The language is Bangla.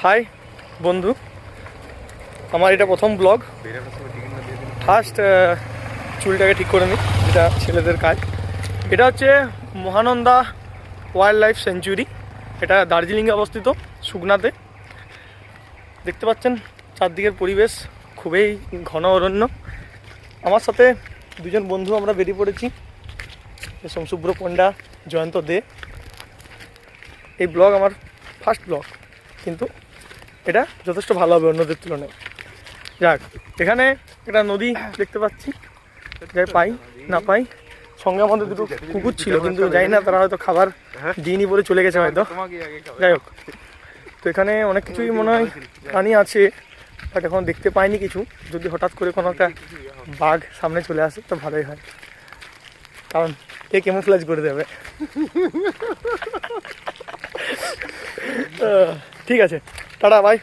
হাই বন্ধু, আমার এটা প্রথম ব্লগ। ফার্স্ট চুলটাকে ঠিক করে নিই, যেটা ছেলেদের কাজ। এটা হচ্ছে মহানন্দা ওয়াইল্ড লাইফ সেঞ্চুরি। এটা দার্জিলিংয়ে অবস্থিত, সুগনাতে। দেখতে পাচ্ছেন চারদিকের পরিবেশ খুবই ঘন অরণ্য। আমার সাথে দুজন বন্ধু আমরা বেরিয়ে পড়েছি, সোমশুভ্র পণ্ডা, জয়ন্ত দে। এই ব্লগ আমার ফার্স্ট ব্লগ, কিন্তু এটা যথেষ্ট ভালো হবে অন্যদের তুলনায়। যাক, এখানে একটা নদী দেখতে পাচ্ছি, যাই পাই না পাই। সঙ্গে আমাদের দুটো কুকুর ছিল, কিন্তু জানি না তারা হয়তো খাবার দিইনি বলে চলে গেছে হয়তো। যাই হোক, তো এখানে অনেক কিছুই মনে হয় প্রাণী আছে, বাট এখন দেখতে পাইনি কিছু। যদি হঠাৎ করে কোনো একটা বাঘ সামনে চলে আসে তো ভালোই হয়, কারণ কে ক্যামোফ্লেজ করে দেবে। ঠিক আছে, টাটা, বাই।